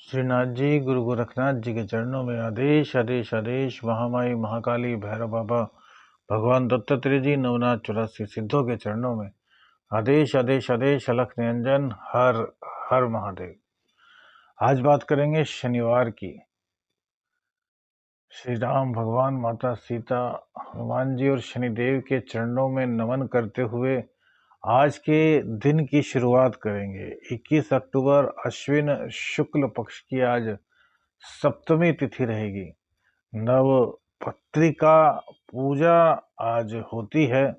श्रीनाथ जी, गुरु गोरखनाथ जी के चरणों में आदेश आदेश आदेश। महामाई महाकाली भैरव बाबा भगवान दत्तात्रेय जी नवनाथ 84 सिद्धों के चरणों में आदेश आदेश आदेश। अलख निरंजन हर हर महादेव। आज बात करेंगे शनिवार की। श्री राम भगवान, माता सीता, हनुमान जी और शनिदेव के चरणों में नमन करते हुए आज के दिन की शुरुआत करेंगे। 21 अक्टूबर अश्विन शुक्ल पक्ष की आज सप्तमी तिथि रहेगी। नव पत्रिका पूजा आज होती है।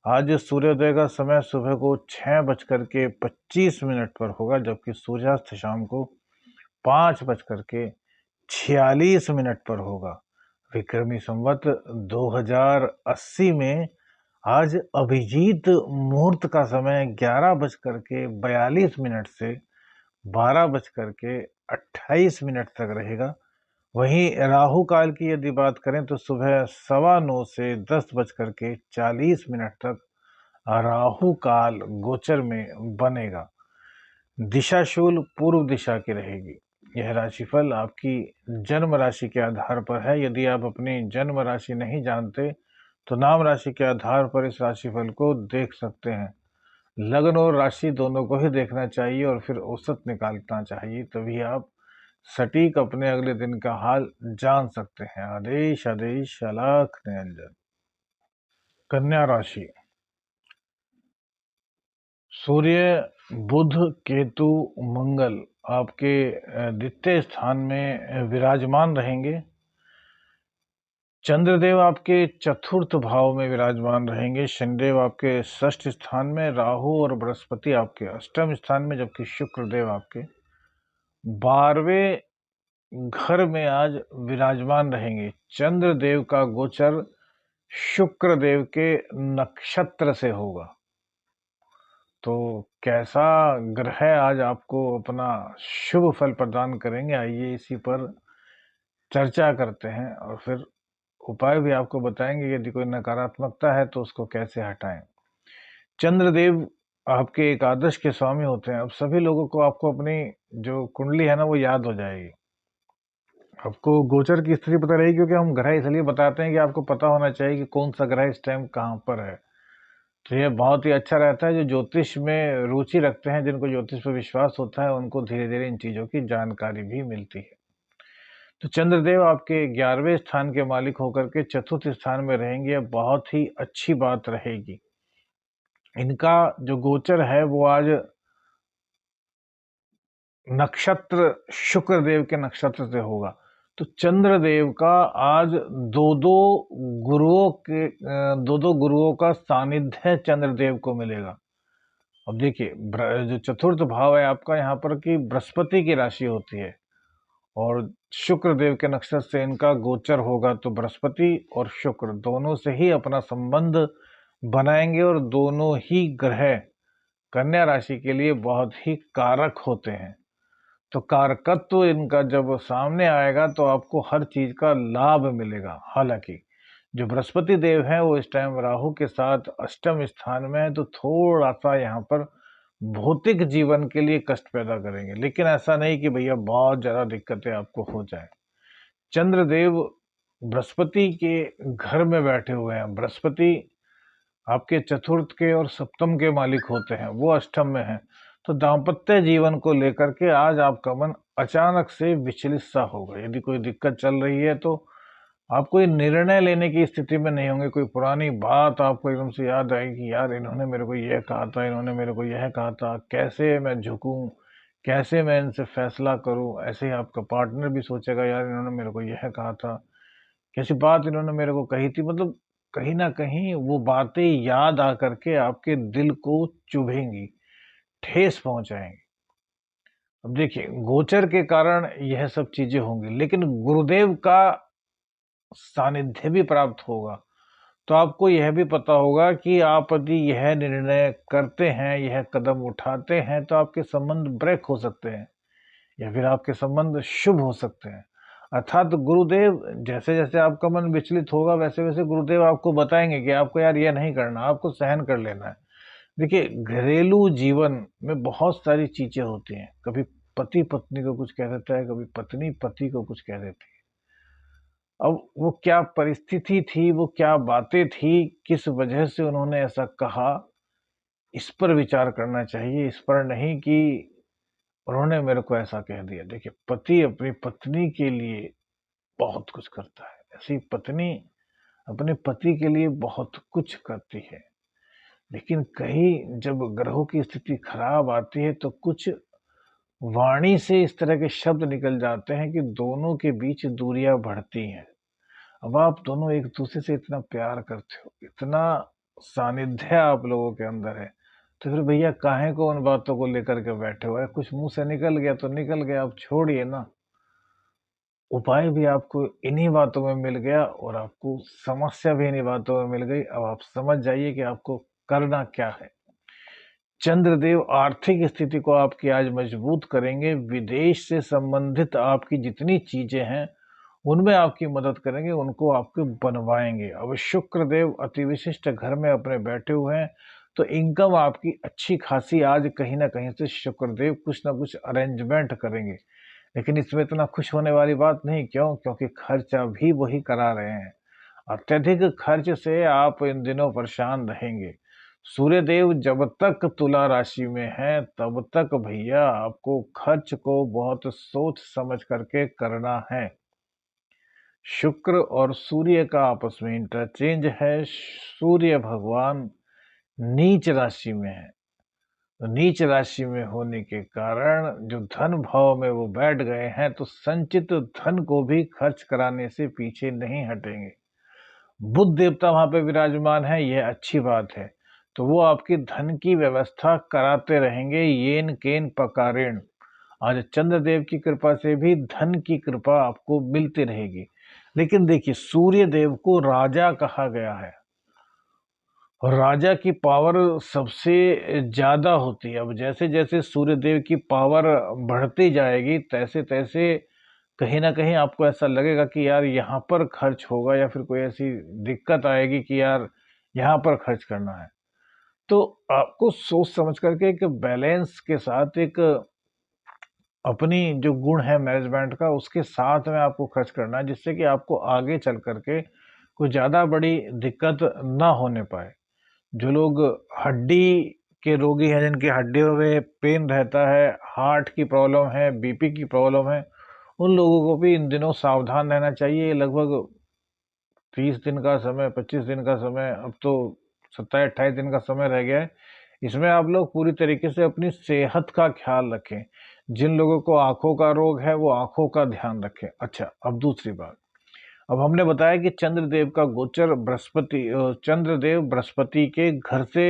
आज सूर्योदय का समय सुबह को 6:25 पर होगा, जबकि सूर्यास्त शाम को 5:46 पर होगा। विक्रमी संवत 2080 में आज अभिजीत मुहूर्त का समय 11:42 से 12:28 तक रहेगा। वहीं राहु काल की यदि बात करें तो सुबह 9:15 से 10:40 तक राहु काल गोचर में बनेगा। दिशाशूल पूर्व दिशा की रहेगी। यह राशिफल आपकी जन्म राशि के आधार पर है। यदि आप अपनी जन्म राशि नहीं जानते तो नाम राशि के आधार पर इस राशिफल को देख सकते हैं। लग्न और राशि दोनों को ही देखना चाहिए और फिर औसत निकालना चाहिए, तभी आप सटीक अपने अगले दिन का हाल जान सकते हैं। आदेश आदेश। अलख निरंजन। कन्या राशि। सूर्य, बुध, केतु, मंगल आपके द्वितीय स्थान में विराजमान रहेंगे। चंद्रदेव आपके चतुर्थ भाव में विराजमान रहेंगे। शनिदेव आपके षष्ठ स्थान में, राहु और बृहस्पति आपके अष्टम स्थान में, जबकि शुक्रदेव आपके 12वें घर में आज विराजमान रहेंगे। चंद्रदेव का गोचर शुक्रदेव के नक्षत्र से होगा। तो कैसा ग्रह आज आपको अपना शुभ फल प्रदान करेंगे, आइए इसी पर चर्चा करते हैं और फिर उपाय भी आपको बताएंगे। यदि कोई नकारात्मकता है तो उसको कैसे हटाएं। चंद्रदेव आपके एकादश के स्वामी होते हैं। अब सभी लोगों को आपको अपनी जो कुंडली है ना वो याद हो जाएगी। आपको गोचर की स्थिति पता रहेगी, क्योंकि हम ग्रह इसलिए बताते हैं कि आपको पता होना चाहिए कि कौन सा ग्रह इस टाइम कहाँ पर है। तो यह बहुत ही अच्छा रहता है। जो ज्योतिष में रुचि रखते हैं, जिनको ज्योतिष पर विश्वास होता है, उनको धीरे धीरे इन चीज़ों की जानकारी भी मिलती है। तो चंद्रदेव आपके 11वें स्थान के मालिक होकर के चतुर्थ स्थान में रहेंगे। बहुत ही अच्छी बात रहेगी। इनका जो गोचर है वो आज नक्षत्र शुक्रदेव के नक्षत्र से होगा। तो चंद्रदेव का आज दो दो गुरुओं का सानिध्य चंद्रदेव को मिलेगा। अब देखिए, जो चतुर्थ भाव है आपका, यहाँ पर की बृहस्पति की राशि होती है और शुक्रदेव के नक्षत्र से इनका गोचर होगा। तो बृहस्पति और शुक्र दोनों से ही अपना संबंध बनाएंगे और दोनों ही ग्रह कन्या राशि के लिए बहुत ही कारक होते हैं। तो कारकत्व इनका जब सामने आएगा तो आपको हर चीज का लाभ मिलेगा। हालांकि जो बृहस्पति देव हैं वो इस टाइम राहु के साथ अष्टम स्थान में है, तो थोड़ा सा यहाँ पर भौतिक जीवन के लिए कष्ट पैदा करेंगे, लेकिन ऐसा नहीं कि भैया बहुत ज्यादा दिक्कतें आपको हो जाए। चंद्रदेव बृहस्पति के घर में बैठे हुए हैं। बृहस्पति आपके चतुर्थ के और सप्तम के मालिक होते हैं, वो अष्टम में है। तो दाम्पत्य जीवन को लेकर के आज आपका मन अचानक से विचलित सा होगा। यदि कोई दिक्कत चल रही है तो आप कोई निर्णय लेने की स्थिति में नहीं होंगे। कोई पुरानी बात आपको एकदम से याद आएगी कि यार इन्होंने मेरे को यह कहा था, इन्होंने मेरे को यह कहा था, कैसे मैं झुकूं, कैसे मैं इनसे फैसला करूं। ऐसे ही आपका पार्टनर भी सोचेगा, यार इन्होंने मेरे को यह कहा था, कैसी बात इन्होंने मेरे को कही थी। मतलब कहीं ना कहीं वो बातें याद आकर के आपके दिल को चुभेंगी, ठेस पहुंचाएंगे। अब देखिए, गोचर के कारण यह सब चीजें होंगी, लेकिन गुरुदेव का सानिध्य भी प्राप्त होगा। तो आपको यह भी पता होगा कि आप यदि यह निर्णय करते हैं, यह कदम उठाते हैं, तो आपके संबंध ब्रेक हो सकते हैं या फिर आपके संबंध शुभ हो सकते हैं। अर्थात गुरुदेव जैसे जैसे आपका मन विचलित होगा, वैसे वैसे गुरुदेव आपको बताएंगे कि आपको यार यह नहीं करना, आपको सहन कर लेना है। देखिए, घरेलू जीवन में बहुत सारी चीजें होती हैं। कभी पति पत्नी को कुछ कह देता है, कभी पत्नी पति को कुछ कह देती है। अब वो क्या परिस्थिति थी, वो क्या बातें थी, किस वजह से उन्होंने ऐसा कहा, इस पर विचार करना चाहिए, इस पर नहीं कि उन्होंने मेरे को ऐसा कह दिया। देखिए, पति अपनी पत्नी के लिए बहुत कुछ करता है, ऐसी पत्नी अपने पति के लिए बहुत कुछ करती है। लेकिन कहीं जब ग्रहों की स्थिति खराब आती है तो कुछ वाणी से इस तरह के शब्द निकल जाते हैं कि दोनों के बीच दूरियां बढ़ती हैं। अब आप दोनों एक दूसरे से इतना प्यार करते हो, इतना सानिध्य आप लोगों के अंदर है, तो फिर भैया काहे को उन बातों को लेकर के बैठे हो? कुछ मुंह से निकल गया तो निकल गया, अब छोड़िए ना। उपाय भी आपको इन्हीं बातों में मिल गया और आपको समस्या भी इन्हीं बातों में मिल गई। अब आप समझ जाइए कि आपको करना क्या है। चंद्रदेव आर्थिक स्थिति को आपकी आज मजबूत करेंगे। विदेश से संबंधित आपकी जितनी चीजें हैं उनमें आपकी मदद करेंगे, उनको आपको बनवाएंगे। अब शुक्रदेव अति विशिष्ट घर में अपने बैठे हुए हैं, तो इनकम आपकी अच्छी खासी आज कहीं ना कहीं से शुक्रदेव कुछ ना कुछ अरेंजमेंट करेंगे। लेकिन इसमें इतना खुश होने वाली बात नहीं, क्यों? क्योंकि खर्चा भी वही करा रहे हैं। अत्यधिक खर्च से आप इन दिनों परेशान रहेंगे। सूर्यदेव जब तक तुला राशि में है तब तक भैया आपको खर्च को बहुत सोच समझ करके करना है। शुक्र और सूर्य का आपस में इंटरचेंज है। सूर्य भगवान नीच राशि में है, तो नीच राशि में होने के कारण जो धन भाव में वो बैठ गए हैं, तो संचित धन को भी खर्च कराने से पीछे नहीं हटेंगे। बुध देवता वहां पे विराजमान है, यह अच्छी बात है, तो वो आपकी धन की व्यवस्था कराते रहेंगे। येन केन पकारेण। आज चंद्रदेव की कृपा से भी धन की कृपा आपको मिलती रहेगी। लेकिन देखिए, सूर्य देव को राजा कहा गया है और राजा की पावर सबसे ज्यादा होती है। अब जैसे जैसे सूर्य देव की पावर बढ़ती जाएगी, तैसे तैसे कहीं ना कहीं आपको ऐसा लगेगा कि यार यहाँ पर खर्च होगा, या फिर कोई ऐसी दिक्कत आएगी कि यार यहाँ पर खर्च करना है। तो आपको सोच समझ करके एक बैलेंस के साथ, एक अपनी जो गुण है मैनेजमेंट का, उसके साथ में आपको खर्च करना है, जिससे कि आपको आगे चल करके कोई ज्यादा बड़ी दिक्कत ना होने पाए। जो लोग हड्डी के रोगी हैं, जिनकी हड्डियों में पेन रहता है, हार्ट की प्रॉब्लम है, बीपी की प्रॉब्लम है, उन लोगों को भी इन दिनों सावधान रहना चाहिए। लगभग 30 दिन का समय, 25 दिन का समय, अब तो 27-28 दिन का समय रह गया है। इसमें आप लोग पूरी तरीके से अपनी सेहत का ख्याल रखें। जिन लोगों को आंखों का रोग है वो आंखों का ध्यान रखें। अच्छा, अब दूसरी बात, अब हमने बताया कि चंद्रदेव का गोचर बृहस्पति, चंद्रदेव बृहस्पति के घर से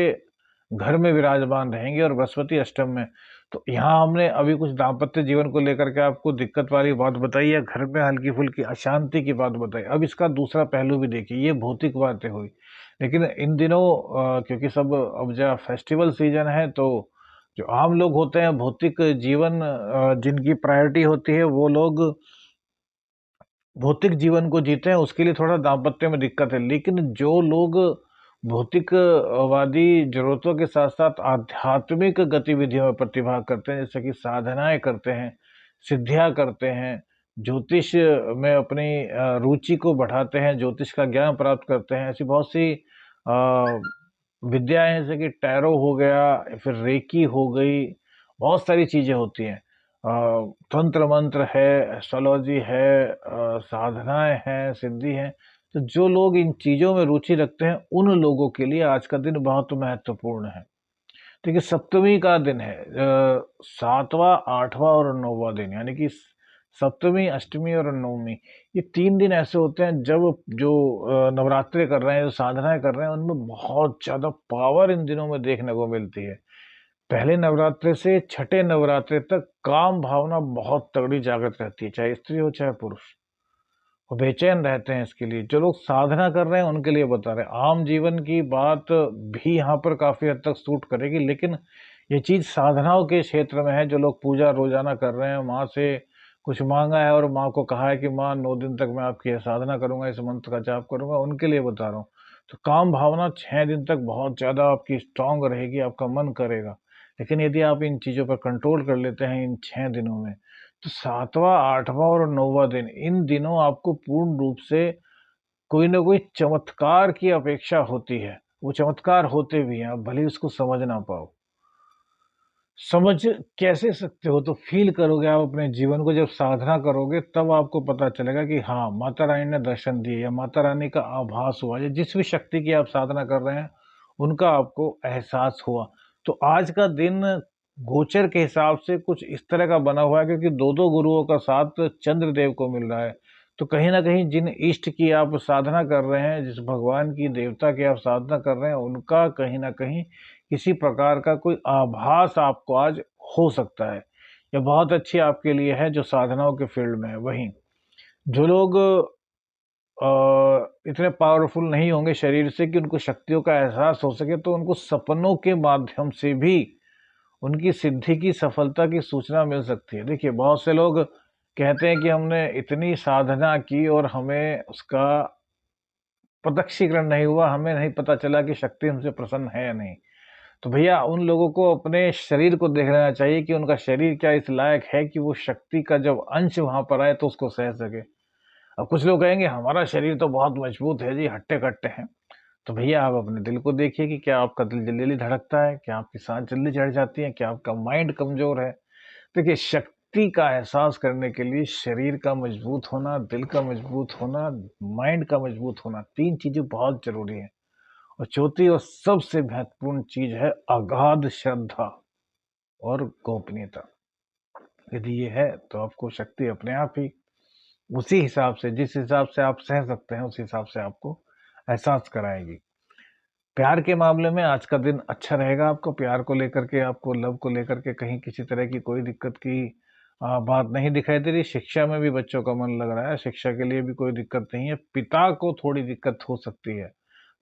घर में विराजमान रहेंगे और बृहस्पति अष्टम में। तो यहाँ हमने अभी कुछ दाम्पत्य जीवन को लेकर के आपको दिक्कत वाली बात बताई है, घर में हल्की फुल्की अशांति की बात बताई। अब इसका दूसरा पहलू भी देखिए, ये भौतिक बातें हुई, लेकिन इन दिनों क्योंकि सब अब जब फेस्टिवल सीजन है, तो जो आम लोग होते हैं, भौतिक जीवन जिनकी प्रायोरिटी होती है, वो लोग भौतिक जीवन को जीते हैं, उसके लिए थोड़ा दाम्पत्य में दिक्कत है। लेकिन जो लोग भौतिकवादी जरूरतों के साथ साथ आध्यात्मिक गतिविधियों में प्रतिभाग करते हैं, जैसे कि साधनाएं करते हैं, सिद्धियां करते हैं, ज्योतिष में अपनी रुचि को बढ़ाते हैं, ज्योतिष का ज्ञान प्राप्त करते हैं, ऐसी बहुत सी अ, विद्याएं जैसे कि टैरो हो गया, या फिर रेकी हो गई, बहुत सारी चीजें होती हैं। तंत्र मंत्र है, एस्ट्रोलॉजी है, साधनाएं हैं, सिद्धि है। तो जो लोग इन चीजों में रुचि रखते हैं, उन लोगों के लिए आज का दिन बहुत महत्वपूर्ण है। देखिए, सप्तमी का दिन है, सातवां, आठवां और नौवां दिन, यानी कि सप्तमी, अष्टमी और नवमी, ये 3 दिन ऐसे होते हैं जब जो नवरात्रे कर रहे हैं, जो साधनाएं कर रहे हैं, उनमें बहुत ज्यादा पावर इन दिनों में देखने को मिलती है। पहले नवरात्रे से छठे नवरात्रे तक काम भावना बहुत तगड़ी जागृत रहती है, चाहे स्त्री हो चाहे पुरुष, वो बेचैन रहते हैं इसके लिए। जो लोग साधना कर रहे हैं उनके लिए बता रहे हैं। आम जीवन की बात भी यहाँ पर काफी हद तक सूट करेगी, लेकिन ये चीज साधनाओं के क्षेत्र में है। जो लोग पूजा रोजाना कर रहे हैं, माँ से कुछ मांगा है और माँ को कहा है कि माँ 9 दिन तक मैं आपकी साधना करूंगा, इस मंत्र का जाप करूंगा, उनके लिए बता रहा हूँ। तो काम भावना 6 दिन तक बहुत ज्यादा आपकी स्ट्रांग रहेगी, आपका मन करेगा। लेकिन यदि आप इन चीज़ों पर कंट्रोल कर लेते हैं इन 6 दिनों में, तो 7वां, 8वां और 9वां दिन, इन दिनों आपको पूर्ण रूप से कोई न कोई चमत्कार की अपेक्षा होती है। वो चमत्कार होते भी हैं, आप भले ही उसको समझ ना पाओ। समझ कैसे सकते हो? तो फ़ील करोगे आप अपने जीवन को, जब साधना करोगे तब आपको पता चलेगा कि हाँ, माता रानी ने दर्शन दिए या माता रानी का आभास हुआ या जिस भी शक्ति की आप साधना कर रहे हैं, उनका आपको एहसास हुआ। तो आज का दिन गोचर के हिसाब से कुछ इस तरह का बना हुआ है, क्योंकि 2-2 गुरुओं का साथ चंद्रदेव को मिल रहा है। तो कहीं न कहीं जिन इष्ट की आप साधना कर रहे हैं, जिस भगवान की, देवता की आप साधना कर रहे हैं, उनका कहीं न कहीं किसी प्रकार का कोई आभास आपको आज हो सकता है। ये बहुत अच्छी आपके लिए है जो साधनाओं के फील्ड में है। वहीं जो लोग इतने पावरफुल नहीं होंगे शरीर से कि उनको शक्तियों का एहसास हो सके, तो उनको सपनों के माध्यम से भी उनकी सिद्धि की, सफलता की सूचना मिल सकती है। देखिए, बहुत से लोग कहते हैं कि हमने इतनी साधना की और हमें उसका प्रत्यक्षीकरण नहीं हुआ, हमें नहीं पता चला कि शक्ति हमसे प्रसन्न है या नहीं। तो भैया, उन लोगों को अपने शरीर को देख लेना चाहिए कि उनका शरीर क्या इस लायक है कि वो शक्ति का जब अंश वहाँ पर आए तो उसको सह सके। अब कुछ लोग कहेंगे हमारा शरीर तो बहुत मजबूत है जी, हट्टे-कट्टे हैं। तो भैया, आप अपने दिल को देखिए कि क्या आपका दिल जल्दी-जल्दी धड़कता है? क्या आपकी साँस जल्दी चढ़ जाती है? क्या आपका माइंड कमज़ोर है? देखिए, शक्ति का एहसास करने के लिए शरीर का मजबूत होना, दिल का मजबूत होना, माइंड का मजबूत होना, 3 चीज़ें बहुत ज़रूरी हैं। और चौथी और सबसे महत्वपूर्ण चीज़ है अगाध श्रद्धा और गोपनीयता। यदि ये है तो आपको शक्ति अपने आप ही उसी हिसाब से, जिस हिसाब से आप सह सकते हैं, उस हिसाब से आपको एहसास कराएगी। प्यार के मामले में आज का दिन अच्छा रहेगा आपको। प्यार को लेकर के, आपको लव को लेकर के कहीं किसी तरह की कोई दिक्कत की बात नहीं दिखाई दे रही। शिक्षा में भी बच्चों का मन लग रहा है, शिक्षा के लिए भी कोई दिक्कत नहीं है। पिता को थोड़ी दिक्कत हो सकती है,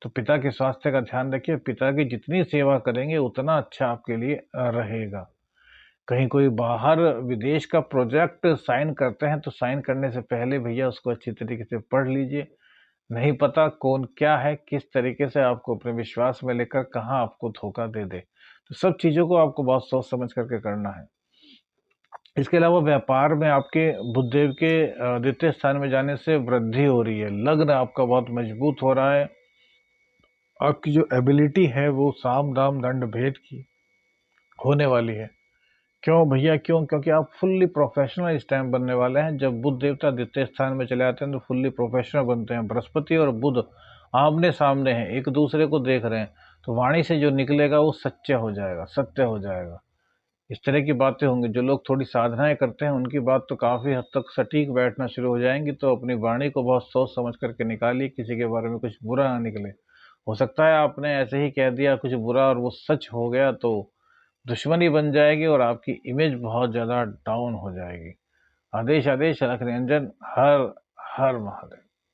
तो पिता के स्वास्थ्य का ध्यान रखिए। पिता की जितनी सेवा करेंगे उतना अच्छा आपके लिए रहेगा। कहीं कोई बाहर विदेश का प्रोजेक्ट साइन करते हैं, तो साइन करने से पहले भैया उसको अच्छी तरीके से पढ़ लीजिए। नहीं पता कौन क्या है, किस तरीके से आपको अपने विश्वास में लेकर कहाँ आपको धोखा दे दे। तो सब चीज़ों को आपको बहुत सोच समझ करके करना है। इसके अलावा व्यापार में आपके बुधदेव के द्वितीय स्थान में जाने से वृद्धि हो रही है। लग्न आपका बहुत मजबूत हो रहा है। आपकी जो एबिलिटी है वो साम, दाम, दंड, भेद की होने वाली है। क्यों भैया, क्यों? क्योंकि आप फुल्ली प्रोफेशनल इस टाइम बनने वाले हैं। जब बुध देवता द्वितीय स्थान में चले आते हैं तो फुल्ली प्रोफेशनल बनते हैं। बृहस्पति और बुध आमने-सामने हैं, एक दूसरे को देख रहे हैं, तो वाणी से जो निकलेगा वो सच्चा हो जाएगा, सत्य हो जाएगा। इस तरह की बातें होंगी। जो लोग थोड़ी साधनाएँ करते हैं उनकी बात तो काफ़ी हद तक सटीक बैठना शुरू हो जाएँगी, तो अपनी वाणी को बहुत सोच समझ कर के निकालिए, किसी के बारे में कुछ बुरा ना निकले। हो सकता है आपने ऐसे ही कह दिया कुछ बुरा और वो सच हो गया, तो दुश्मनी बन जाएगी और आपकी इमेज बहुत ज़्यादा डाउन हो जाएगी। आदेश आदेश, अलख निरंजन, हर हर महादेव।